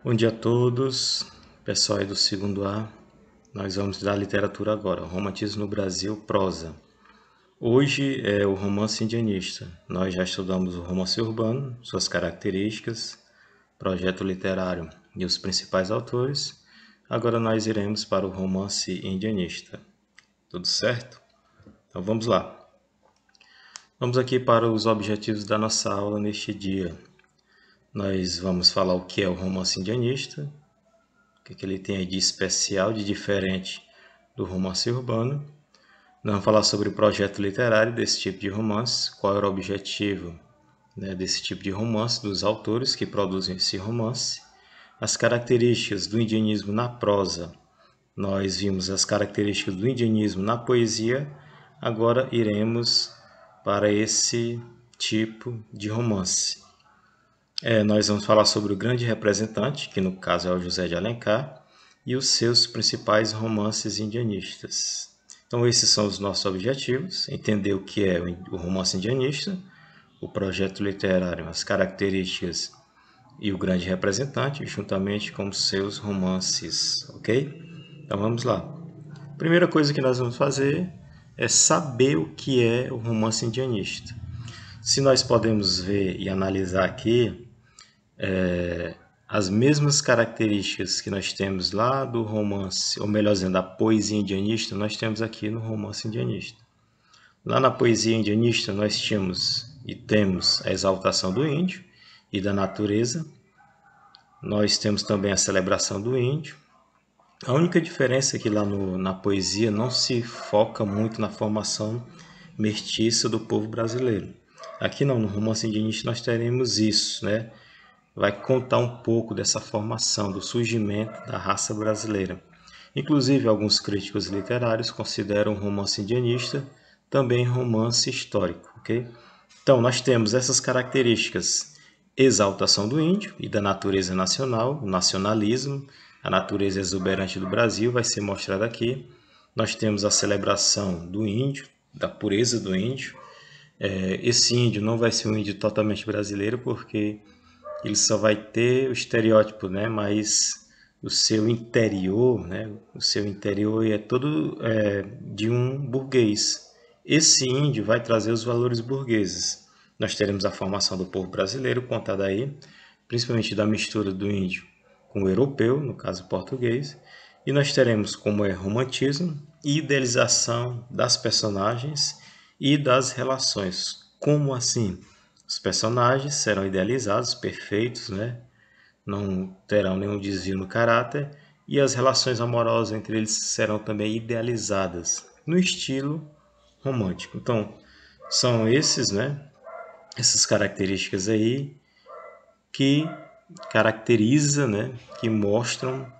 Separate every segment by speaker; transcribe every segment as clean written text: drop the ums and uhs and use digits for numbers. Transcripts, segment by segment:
Speaker 1: Bom dia a todos, pessoal aí do segundo A. Nós vamos dar literatura agora, Romantismo no Brasil, prosa. Hoje é o romance indianista. Nós já estudamos o romance urbano, suas características, projeto literário e os principais autores. Agora nós iremos para o romance indianista. Tudo certo? Então vamos lá. Vamos aqui para os objetivos da nossa aula neste dia. Nós vamos falar o que é o romance indianista, o que ele tem de especial, de diferente do romance urbano. Nós vamos falar sobre o projeto literário desse tipo de romance, qual era o objetivo desse tipo de romance, dos autores que produzem esse romance, as características do indianismo na prosa. Nós vimos as características do indianismo na poesia, agora iremos para esse tipo de romance. Nós vamos falar sobre o grande representante, que no caso é o José de Alencar, e os seus principais romances indianistas. Então esses são os nossos objetivos: entender o que é o romance indianista, o projeto literário, as características e o grande representante, juntamente com os seus romances, ok? Então vamos lá. A primeira coisa que nós vamos fazer é saber o que é o romance indianista. Se nós podemos ver e analisar aqui, as mesmas características que nós temos lá do romance, ou melhor dizendo, da poesia indianista, nós temos aqui no romance indianista. Lá na poesia indianista nós tínhamos e temos a exaltação do índio e da natureza. Nós temos também a celebração do índio. A única diferença é que lá na poesia não se foca muito na formação mestiça do povo brasileiro. Aqui não, no romance indianista nós teremos isso, né? Vai contar um pouco dessa formação, do surgimento da raça brasileira. Inclusive, alguns críticos literários consideram o romance indianista também romance histórico, ok? Então, nós temos essas características: exaltação do índio e da natureza nacional, o nacionalismo, a natureza exuberante do Brasil vai ser mostrada aqui. Nós temos a celebração do índio, da pureza do índio. Esse índio não vai ser um índio totalmente brasileiro, porque ele só vai ter o estereótipo, né? Mas o seu interior, né? O seu interior é todo de um burguês. Esse índio vai trazer os valores burgueses. Nós teremos a formação do povo brasileiro contada aí, principalmente da mistura do índio com o europeu, no caso português. E nós teremos como é romantismo e idealização das personagens e das relações. Como assim? Os personagens serão idealizados, perfeitos, né? Não terão nenhum desvio no caráter, e as relações amorosas entre eles serão também idealizadas, no estilo romântico. Então, são esses, né? Essas características aí que caracteriza, né? Que mostram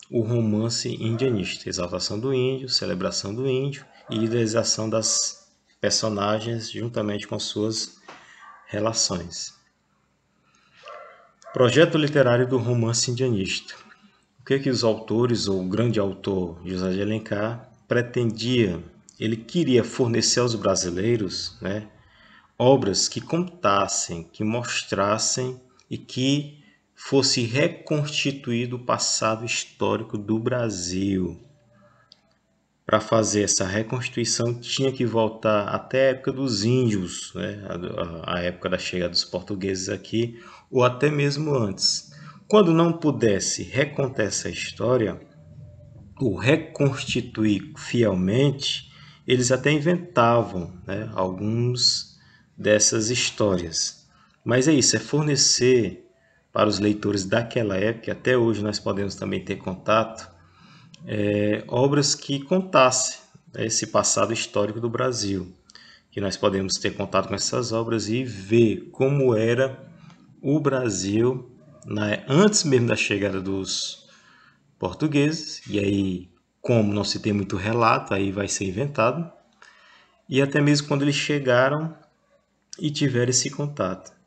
Speaker 1: o romance indianista: exaltação do índio, celebração do índio e idealização das personagens juntamente com suas relações. Projeto literário do romance indianista. O que os autores, ou o grande autor José de Alencar, pretendia? Ele queria fornecer aos brasileiros, né, obras que contassem, que mostrassem e que fosse reconstituído o passado histórico do Brasil. Para fazer essa reconstituição, tinha que voltar até a época dos índios, né? A época da chegada dos portugueses aqui, ou até mesmo antes. Quando não pudesse recontar essa história, ou reconstituir fielmente, eles até inventavam, né, alguns dessas histórias. Mas é isso, é fornecer para os leitores daquela época, até hoje nós podemos também ter contato, obras que contassem, né, esse passado histórico do Brasil, que nós podemos ter contato com essas obras e ver como era o Brasil antes mesmo da chegada dos portugueses, e aí, como não se tem muito relato, aí vai ser inventado, e até mesmo quando eles chegaram e tiveram esse contato.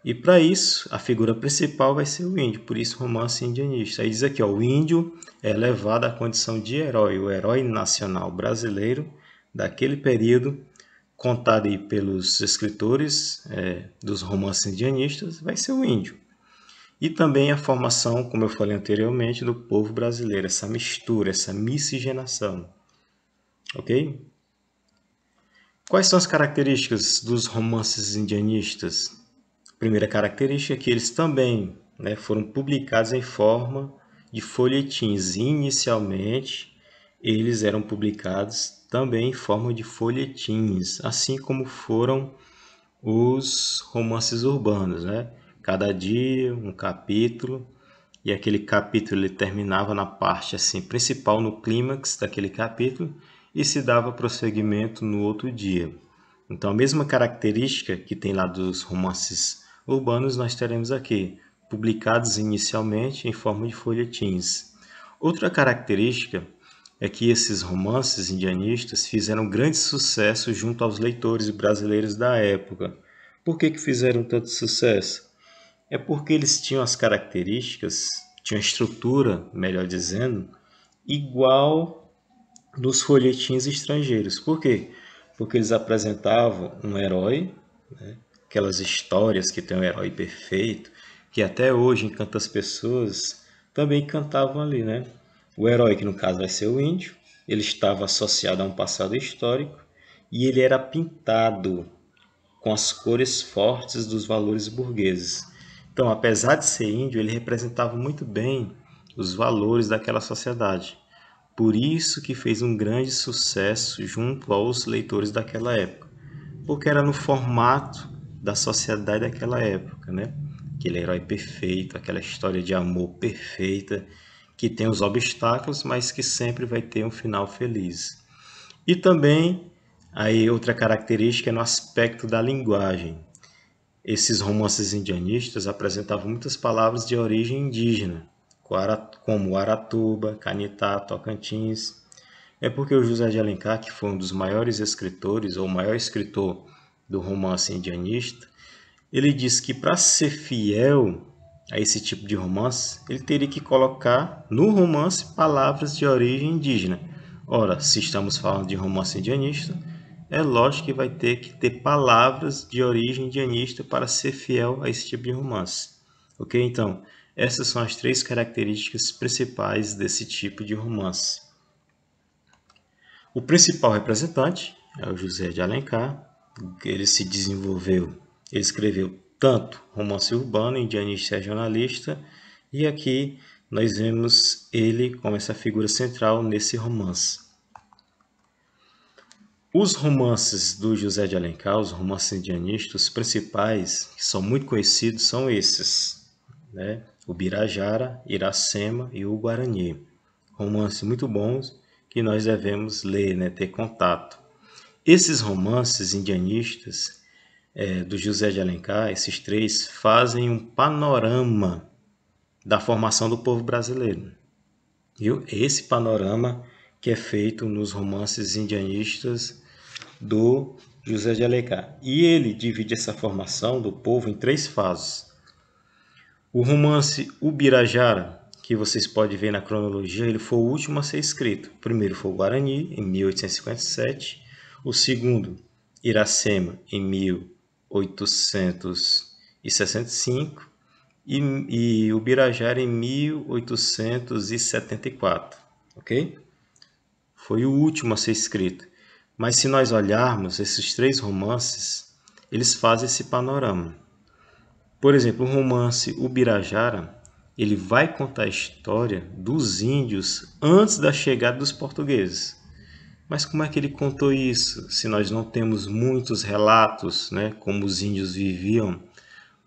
Speaker 1: E para isso, a figura principal vai ser o índio, por isso romance indianista. Aí diz aqui, ó, o índio é levado à condição de herói, o herói nacional brasileiro daquele período, contado aí pelos escritores dos romances indianistas, vai ser o índio. e também a formação, como eu falei anteriormente, do povo brasileiro, essa mistura, essa miscigenação. Ok? Quais são as características dos romances indianistas? Primeira característica é que eles também, né, foram publicados em forma de folhetins. Inicialmente, eles eram publicados também em forma de folhetins, assim como foram os romances urbanos, né? Cada dia um capítulo, e aquele capítulo ele terminava na parte assim principal, no clímax daquele capítulo, e se dava prosseguimento no outro dia. Então, a mesma característica que tem lá dos romances urbanos, nós teremos aqui, publicados inicialmente em forma de folhetins. Outra característica é que esses romances indianistas fizeram grande sucesso junto aos leitores brasileiros da época. Por que fizeram tanto sucesso? É porque eles tinham as características, tinham a estrutura, melhor dizendo, igual dos folhetins estrangeiros. Por quê? Porque eles apresentavam um herói, né? Aquelas histórias que tem um herói perfeito, que até hoje encanta as pessoas, também cantavam ali, né? O herói, que no caso vai ser o índio, ele estava associado a um passado histórico e ele era pintado com as cores fortes dos valores burgueses. Então, apesar de ser índio, ele representava muito bem os valores daquela sociedade. Por isso que fez um grande sucesso junto aos leitores daquela época, porque era no formato da sociedade daquela época, né? Aquele herói perfeito, aquela história de amor perfeita, que tem os obstáculos, mas que sempre vai ter um final feliz. E também, aí outra característica é no aspecto da linguagem. Esses romances indianistas apresentavam muitas palavras de origem indígena, como Aratuba, Canitá, Tocantins. É porque o José de Alencar, que foi um dos maiores escritores, ou o maior escritor do romance indianista, ele diz que para ser fiel a esse tipo de romance, ele teria que colocar no romance palavras de origem indígena. Ora, se estamos falando de romance indianista, é lógico que vai ter que ter palavras de origem indianista para ser fiel a esse tipo de romance. Ok? Então, essas são as três características principais desse tipo de romance. O principal representante é o José de Alencar. Ele se desenvolveu, ele escreveu tanto romance urbano, indianista e regionalista, e aqui nós vemos ele como essa figura central nesse romance. Os romances do José de Alencar, os romances indianistas, os principais, que são muito conhecidos, são esses, né? O Birajara, Iracema e o Guarani. Romances muito bons que nós devemos ler, né? Ter contato. Esses romances indianistas do José de Alencar, esses três, fazem um panorama da formação do povo brasileiro. Viu? Esse panorama que é feito nos romances indianistas do José de Alencar. E ele divide essa formação do povo em três fases. O romance Ubirajara, que vocês podem ver na cronologia, ele foi o último a ser escrito. O primeiro foi o Guarani, em 1857. O segundo, Iracema, em 1865. E o Ubirajara, em 1874. Ok? Foi o último a ser escrito. Mas se nós olharmos esses três romances, eles fazem esse panorama. Por exemplo, o romance Ubirajara, ele vai contar a história dos índios antes da chegada dos portugueses. Mas como é que ele contou isso, se nós não temos muitos relatos, né, como os índios viviam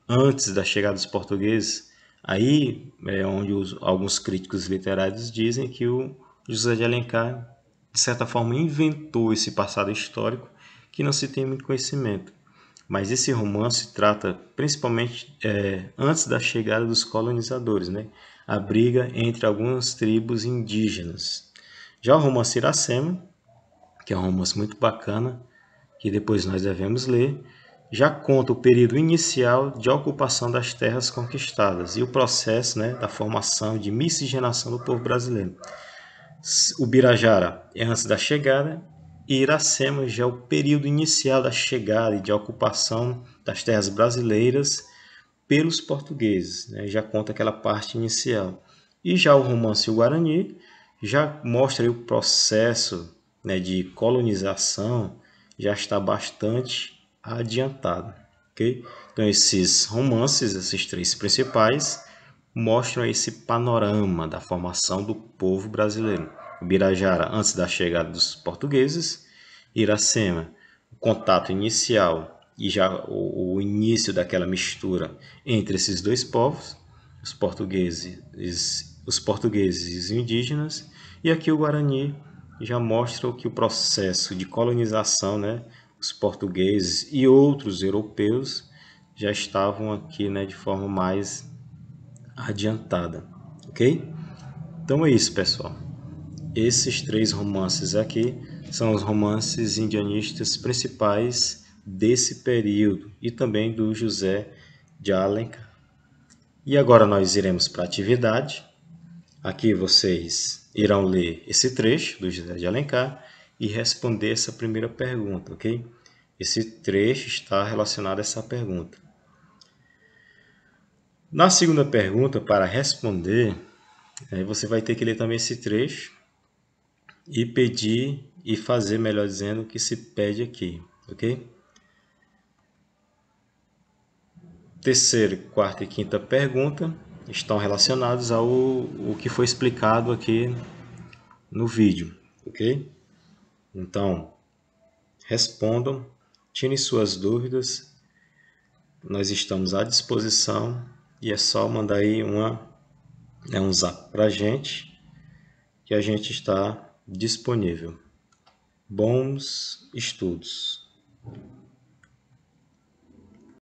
Speaker 1: antes da chegada dos portugueses? Aí é onde alguns críticos literários dizem que o José de Alencar, de certa forma, inventou esse passado histórico que não se tem muito conhecimento. Mas esse romance trata principalmente antes da chegada dos colonizadores, né? A briga entre algumas tribos indígenas. Já o romance Iracema, que é um romance muito bacana, que depois nós devemos ler, já conta o período inicial de ocupação das terras conquistadas e o processo, né, da formação de miscigenação do povo brasileiro. O Birajara é antes da chegada e Iracema já é o período inicial da chegada e de ocupação das terras brasileiras pelos portugueses, né? Já conta aquela parte inicial. E já o romance O Guarani já mostra aí o processo, né, de colonização, já está bastante adiantado, ok? Então esses romances, esses três principais, mostram esse panorama da formação do povo brasileiro. Birajara, antes da chegada dos portugueses; Iracema, o contato inicial e já o início daquela mistura entre esses dois povos, os portugueses e os indígenas; e aqui o Guarani já mostra que o processo de colonização, né, os portugueses e outros europeus já estavam aqui, né, de forma mais adiantada, ok? Então é isso, pessoal. Esses três romances aqui são os romances indianistas principais desse período e também do José de Alencar. E agora nós iremos para a atividade. Aqui vocês irão ler esse trecho do José de Alencar e responder essa primeira pergunta, ok? Esse trecho está relacionado a essa pergunta. Na segunda pergunta, para responder, você vai ter que ler também esse trecho e pedir e fazer, melhor dizendo, o que se pede aqui, ok? Terceira, quarta e quinta pergunta estão relacionados ao que foi explicado aqui no vídeo, ok? Então, respondam, tirem suas dúvidas, nós estamos à disposição e é só mandar aí um zap para a gente que a gente está disponível. Bons estudos!